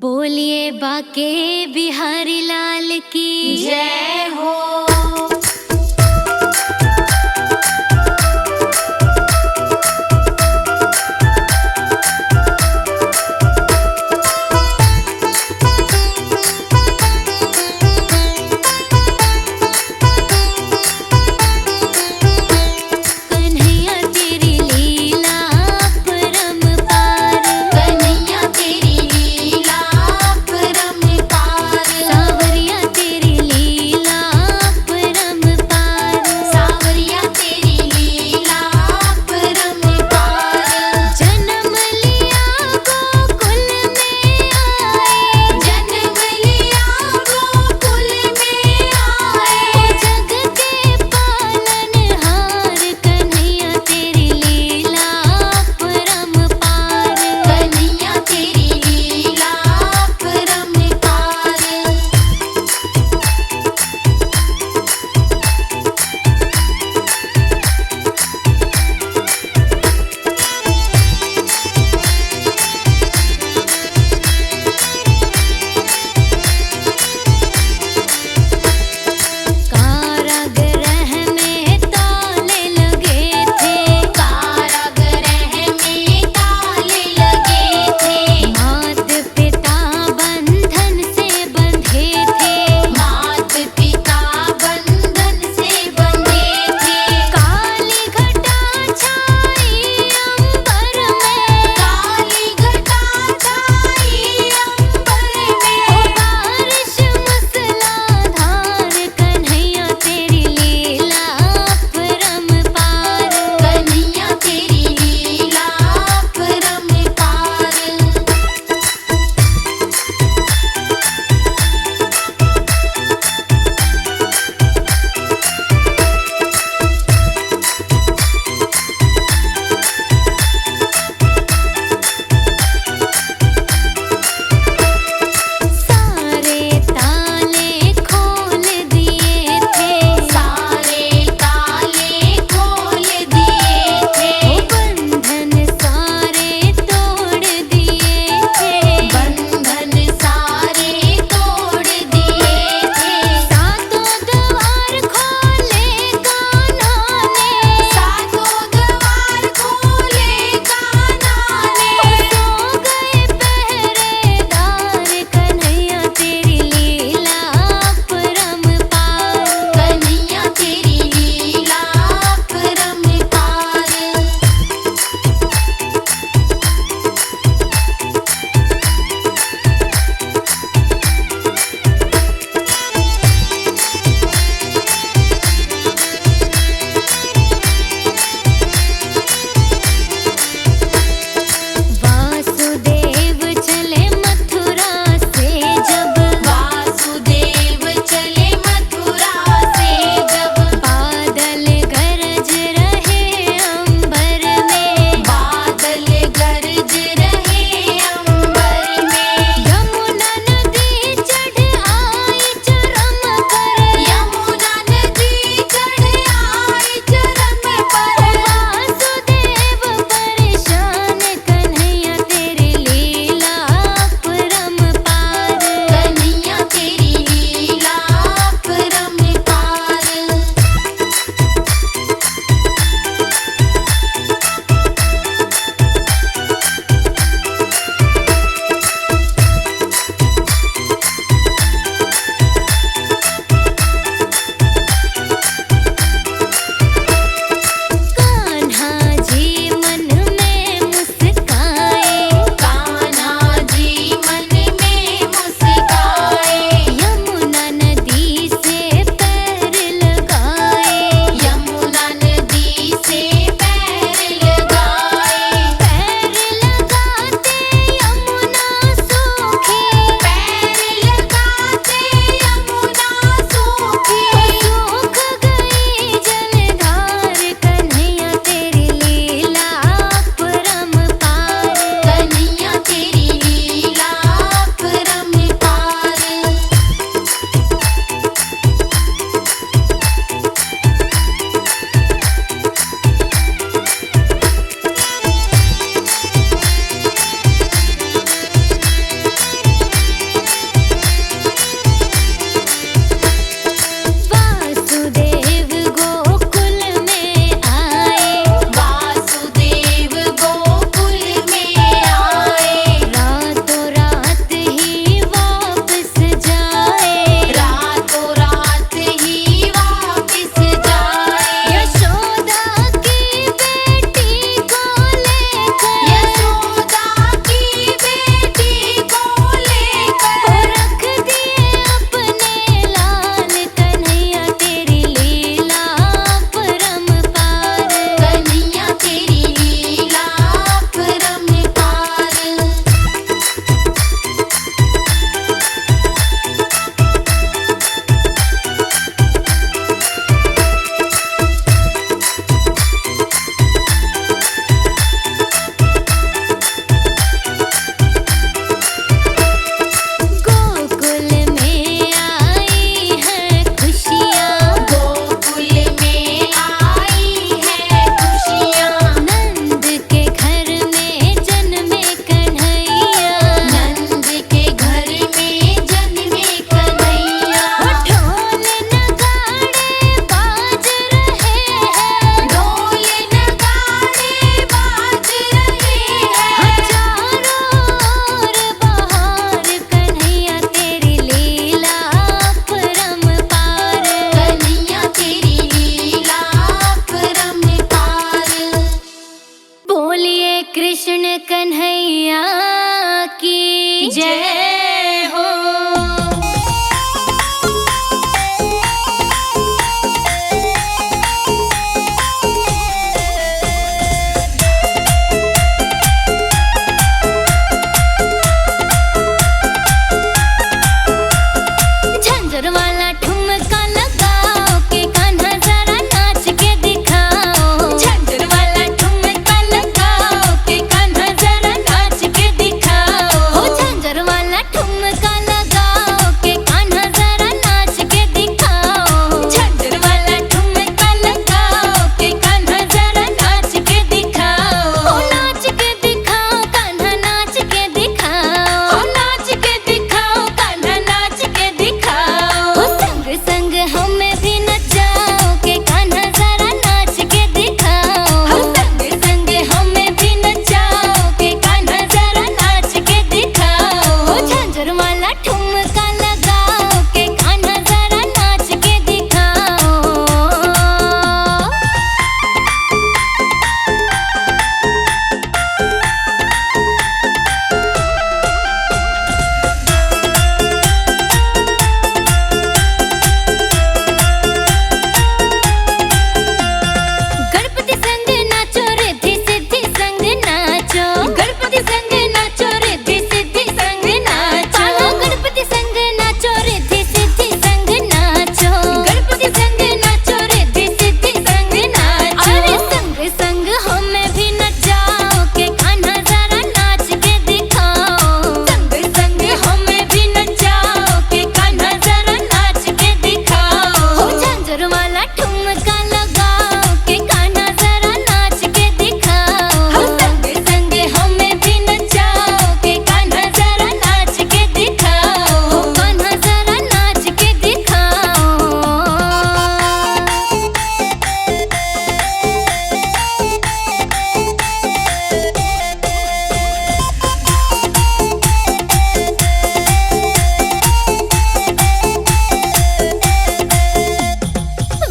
बोलिए बाके बिहारी लाल की जय हो। कृष्ण कन्हैया की जय हो। झंझर वाला ठुमका लगाओ के कान्हा जरा नाच के दिखाओ। झंझर वाला ठुमका लगाओ के कान्हा जरा नाच के दिखाओ। हो झंझर वाला ठुमका लगाओ के कान्हा जरा नाच के दिखाओ। झंझर वाला ठुमका लगाओ के कान्हा जरा नाच के दिखाओ। हो नाच के दिखाओ कान्हा नाच के दिखाओ। हो नाच के दिखाओ कान्हा नाच के दिखाओ। हो संग संग हमें भी नचाओ के कान्हा जरा नाच के दिखाओ। हो संग संग हमें भी नचाओ के कान्हा जरा नाच के दिखाओ। हो झंझर वाला ठुमका लगाओ के कान्हा जरा नाच के दिखाओ। गणपति संग नाचो रिद्धि सिद्धि संग नाचो। गणपति संग नाचो रिद्धि सिद्धि संग नाचो। गणपति संग नाचो रिद्धि सिद्धि संग नाचो। गणपति संग नाचो रिद्धि सिद्धि संग नाचो। अरे संग संग हमें भी नचाओ के कान्हा जरा नाच के दिखाओ। संग संग हमें भी नचाओ के कान्हा जरा नाच के दिखाओ। हो झंझर वाला ठुमका लगाओ के कान्हा जरा नाच के दिखाओ। हो संग संग हमें भी नचाओ के कान्हा जरा नाच के दिखाओ। हो कान्हा जरा नाच के दिखाओ।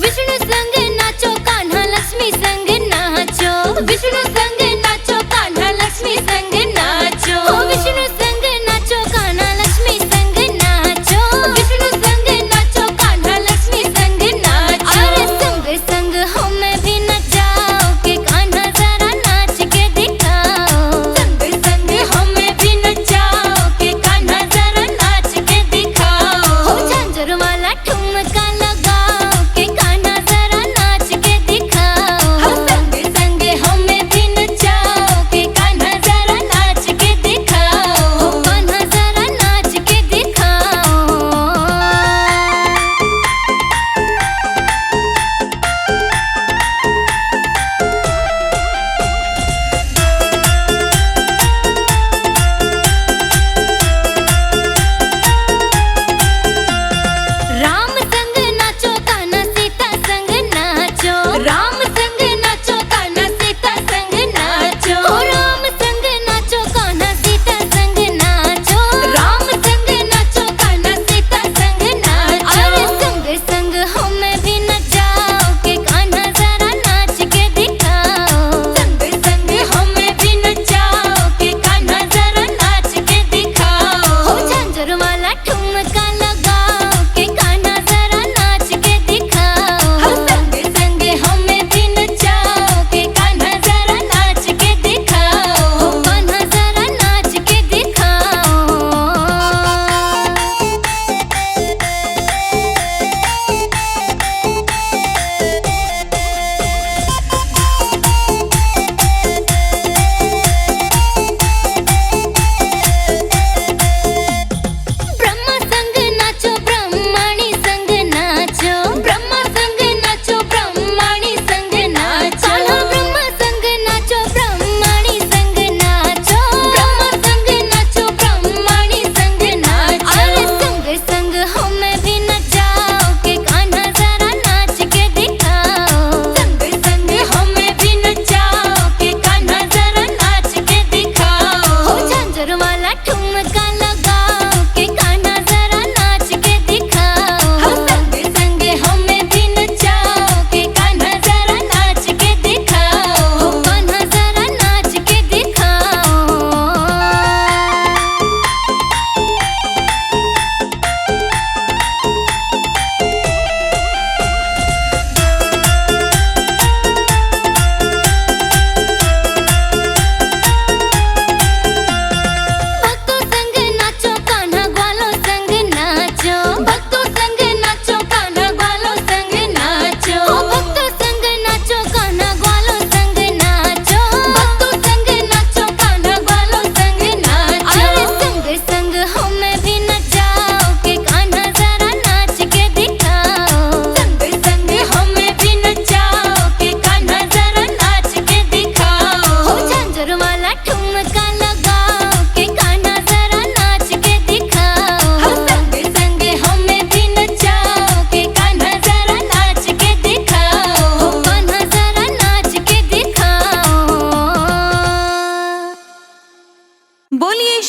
विष्णु संग नाचो कान्हा लक्ष्मी संग नाचो। विष्णु संग नाचो कान्हा लक्ष्मी संग नाचो। विष्णु संग नाचो कान्हा लक्ष्मी संग नाचो। विष्णु संग नाचो कान्हा लक्ष्मी संग नाचो। अरे संग संग हमें भी नचाओ के कान्हा जरा नाच के दिखाओ। संग संग हमें भी नचाओ के कान्हा जरा नाच के दिखाओ। हो झंझर वाला ठुमका लगाओ के कान्हा जरा नाच के दिखाओ। हो संग संग हमें भी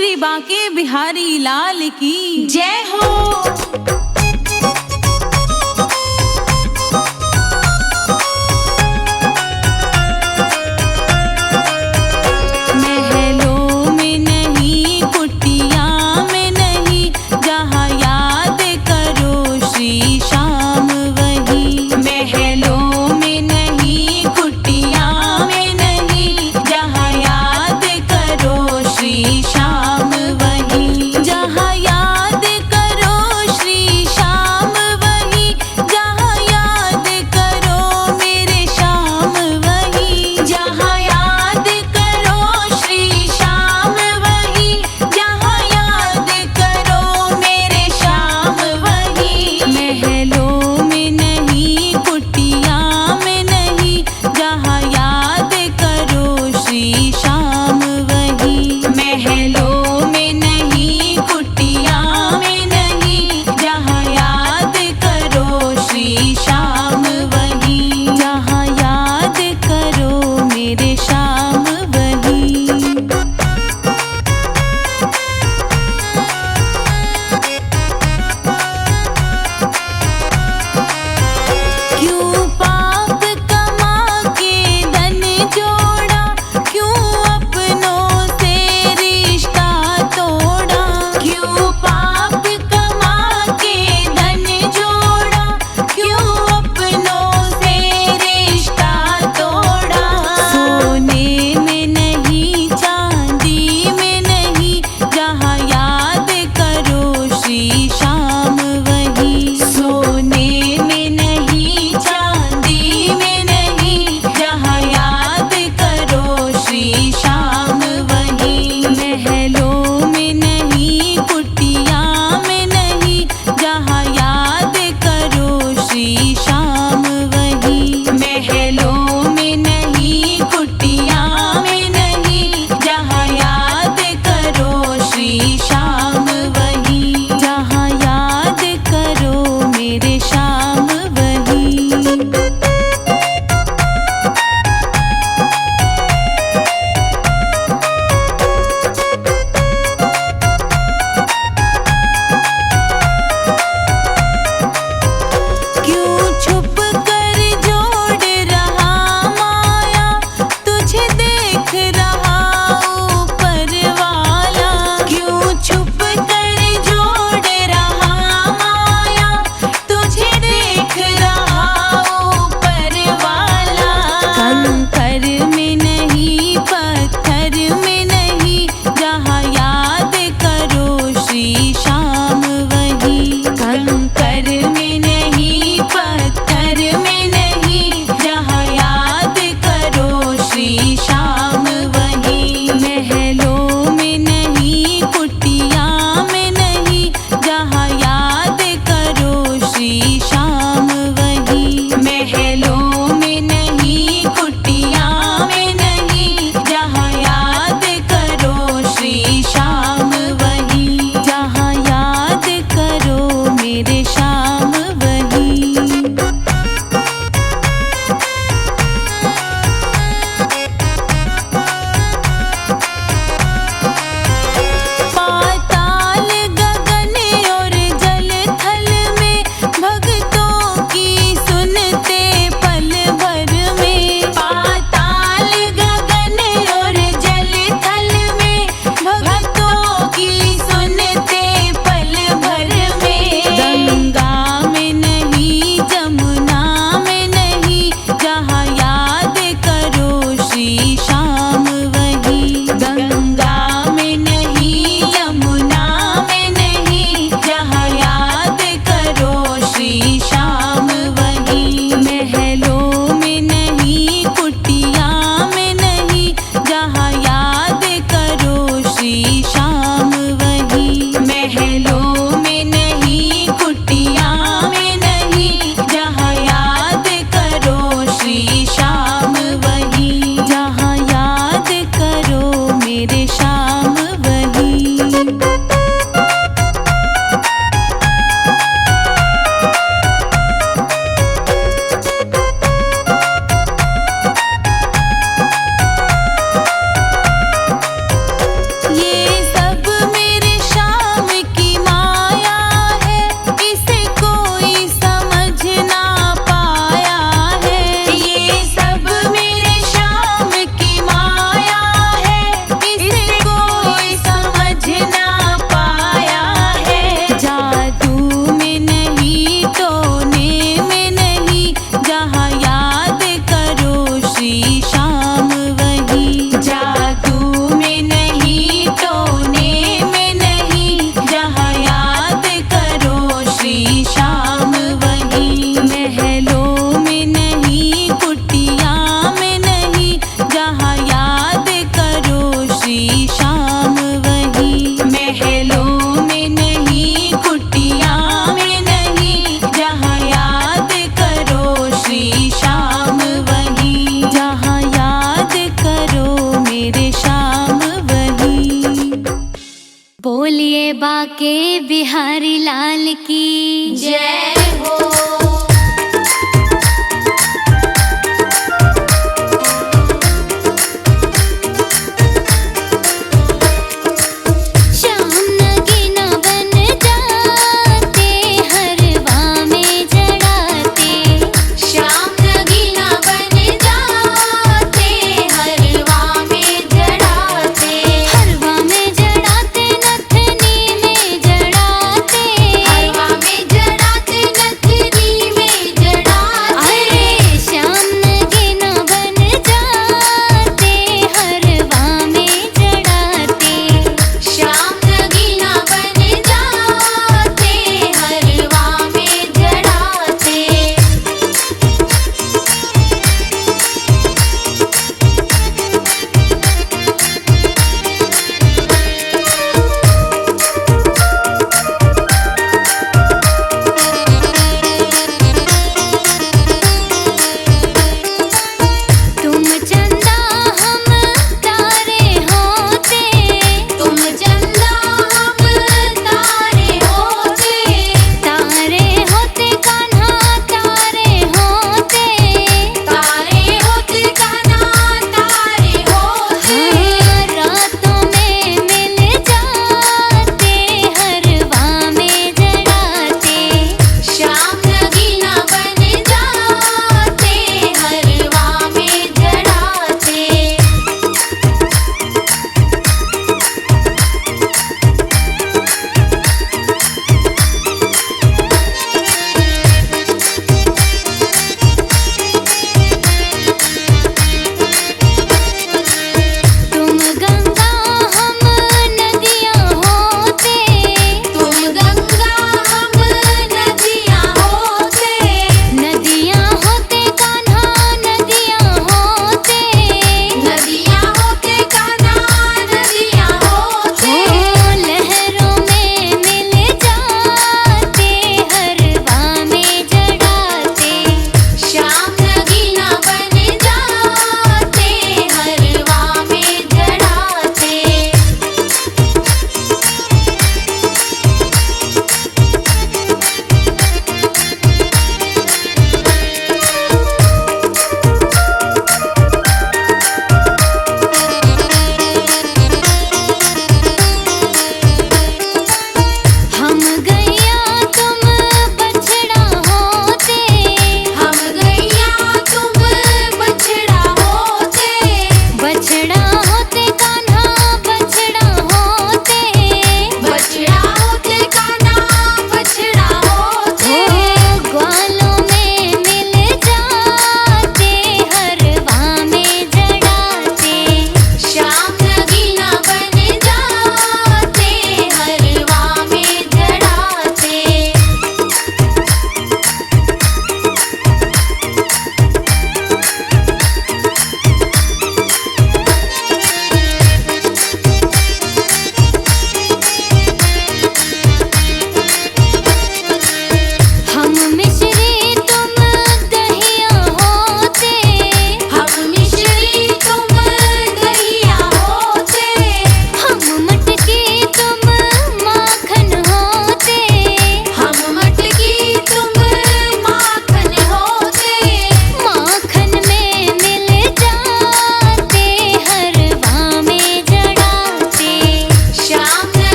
श्री बांके बिहारी लाल की जय हो। क्यों बाके बिहारी लाल की जय।